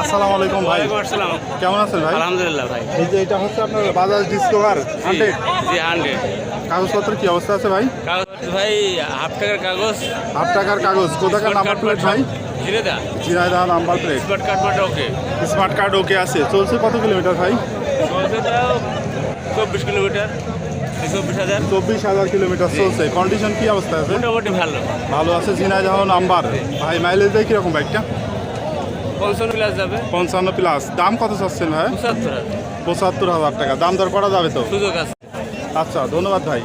আসসালামু আলাইকুম ভাই। আসসালাম। কেমন আছেন ভাই? আলহামদুলিল্লাহ ভাই। এই যে এটা হচ্ছে আপনার বাজাজ ডিসকভার 100। জি 100। কাগজপত্র কি অবস্থা আছে ভাই? কাগজ ভাই হাফ টাকার কাগজ। হাফ টাকার কাগজ, কোথাকার নাম্বার প্লেট ভাই? Jhenaidah. Jhenaidah number plate. Smart card মাটা ওকে। স্মার্ট কার্ড ওকে আছে। চলছে কত কিলোমিটার ভাই? চলছে তাও 24 কিলোমিটার। 24,000। 24,000 কিলোমিটার চলছে। কন্ডিশন কি অবস্থা আছে? মোটামুটি ভালো। ভালো আছে। ঝিনাইদহ নাম্বার। ভাই মাইলেজ দেয় কিরকম বাইকটা? 55 প্লাস যাবে। 55 প্লাস। দাম কত চাচ্ছেন ভাই? 75,000। 75,000 টাকা। দাম দর করা যাবে তো? সুযোগ আছে। আচ্ছা, ধন্যবাদ ভাই।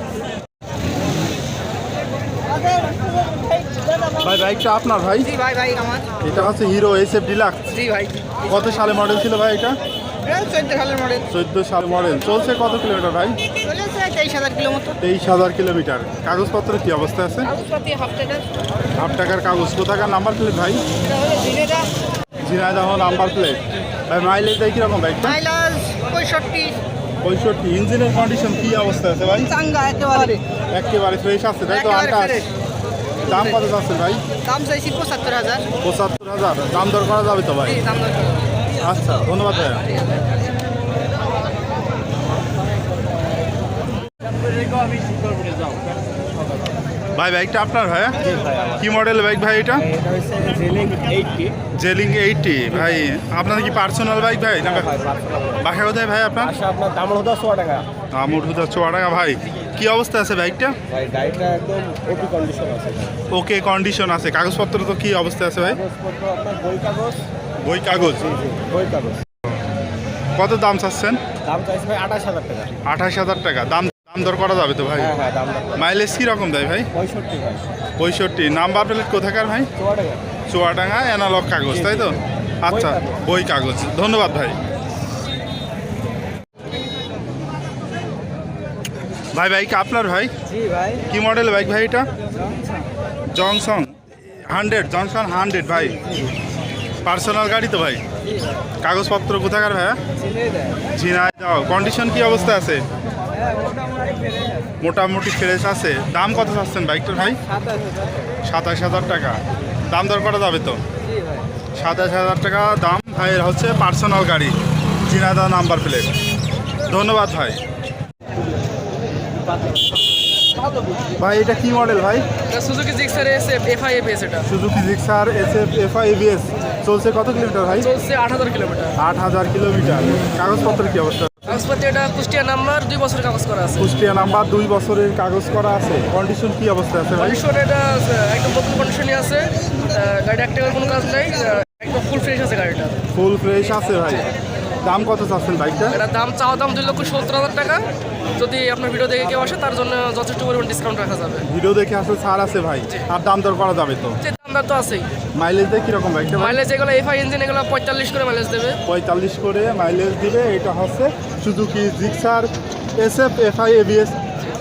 ভাই বাইকটা আপনার ভাই? জি ভাই ভাই আমার। এটা হচ্ছে হিরো SF ডিলাক্স। জি ভাই। কত সালে মডেল ছিল ভাই এটা? 14 সালের মডেল। 14 সাল মডেল। চলছে কত কিলোমিটার ভাই? চলেছে 23,000 কিলো মতো। 23,000 কিলোমিটার। কাগজপত্র কি অবস্থা আছে? কাগজপাতি হাফ টাকার। হাফ টাকার কাগজ। কোথাকার নাম্বার প্লেট ভাই? এটা হলো ঝিনাইদহ। Jhenaidah number plate. ভাই মাইলেজ দেয় কিরকম বাইকটা? মাইলেজ 65। 65। ইঞ্জিনের কন্ডিশন কি অবস্থা আছে ভাই? চাঙ্গা একেবারে। একেবারে ফ্রেশ আছে তাই তো? একেবারে আনটাচ। fresh। দাম কত চাচ্ছেন ভাই? দাম চাইছি 75,000। 75,000। দাম দর করা যাবে তো ভাই? জি দাম দর। আচ্ছা, ধন্যবাদ ভাইয়া। ভাই বাইকটা আপনার ভাইয়া? কি মডেল বাইক ভাই এটা? এটা হচ্ছে জেলিং 80। জেলিং 80। ভাই আপনার কি পার্সোনাল বাইক ভাই না? বাসা কোথায় ভাই আপনার? আচ্ছা আপনার দাম হলো 100 টাকা। আমুর হুদা চুয়াডাঙ্গা। ভাই কি অবস্থা আছে বাইকটা? ভাই গাড়িটা একদম ওপি কন্ডিশন আছে। ওকে কন্ডিশন আছে। কাগজপত্র তো কি অবস্থা আছে ভাই? কাগজপত্র আপনার বই কাগজ। বই কাগজ। বই কাগজ। কত দাম চাচ্ছেন? দাম চাইছে ভাই 28,000 টাকা। 28,000 টাকা। দাম দাম দর করা যাবে তো ভাই? হ্যাঁ হ্যাঁ দাম মাইলেজ কি রকম দেয় ভাই? 65 ভাই। 65। নাম্বার প্লেট কোথাকার ভাই? 100 টাকা। চুয়াডাঙ্গা অ্যানালগ কাগজ তাই তো? আচ্ছা, বই কাগজ। ধন্যবাদ ভাই। ভাই বাইক আপনার ভাই? জি ভাই। কি মডেল বাইক ভাই এটা? জংশন 100। জংশন 100 ভাই। পার্সোনাল গাড়ি তো ভাই? কাগজপত্র কোথাকার ভাইয়া? ঝিনাইদহ। কন্ডিশন কি অবস্থা আছে? মোটামুটি ফ্রেশ আছে। দাম কত চাচ্ছেন বাইকটার ভাই? 27,000 টাকা। দাম দর করা যাবে তো? 27,000 টাকা দাম। ভাইয়ের হচ্ছে পার্সোনাল গাড়ি, ঝিনাইদহ নাম্বার প্লেট। ধন্যবাদ ভাই। ভাই এটা কি মডেল ভাই? Suzuki Gixxer SF FI ABS এটা। Suzuki Gixxer SF FI ABS। চলছে কত কিলোমিটার ভাই? চলছে 8,000 কিলোমিটার। 8,000 কিলোমিটার। কাগজপত্র কি অবস্থা? কাগজপাতি এটা কুষ্টিয়া নাম্বার 2 বছরের কাগজ করা আছে। কুষ্টিয়া নাম্বার 2 বছরের কাগজ করা আছে। কন্ডিশন কি অবস্থা আছে ভাই? কন্ডিশন এটা একদম নতুন কন্ডিশনই আছে। গাড়ি একটা কোনো কাজ নাই। একদম ফুল ফ্রেশ আছে গাড়িটা। ফুল ফ্রেশ আছে ভাই। দাম কত চাচ্ছেন বাইকটা? এটা দাম চাওয়া দাম 2,70,000 টাকা। যদি আপনার ভিডিও দেখে কেউ আসে তার জন্য যথেষ্ট পরিমাণ ডিসকাউন্ট রাখা যাবে। ভিডিও দেখে আসলে ছাড় আছে ভাই। আর দাম দর করা যাবে তো? যে দামদার তো আছেই। মাইলেজ দেয় কিরকম বাইকটা ভাই? মাইলেজ এগুলো FI ইঞ্জিন এগুলো 45 করে মাইলেজ দেবে। 45 করে মাইলেজ দিবে। এটা হচ্ছে Suzuki Gixxer SF FI ABS।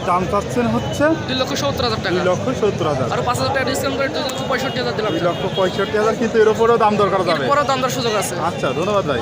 দাম চাচ্ছেন হচ্ছে 2,70,000 টাকা। 2,70,000। আর 5,000 টাকা ডিসকাউন্ট করে 2,65,000 দিলাম। 2,65,000। কিন্তু এর উপরেও দাম দর করা যাবে? এরপরও দামদার সুযোগ আছে। আচ্ছা, ধন্যবাদ ভাই।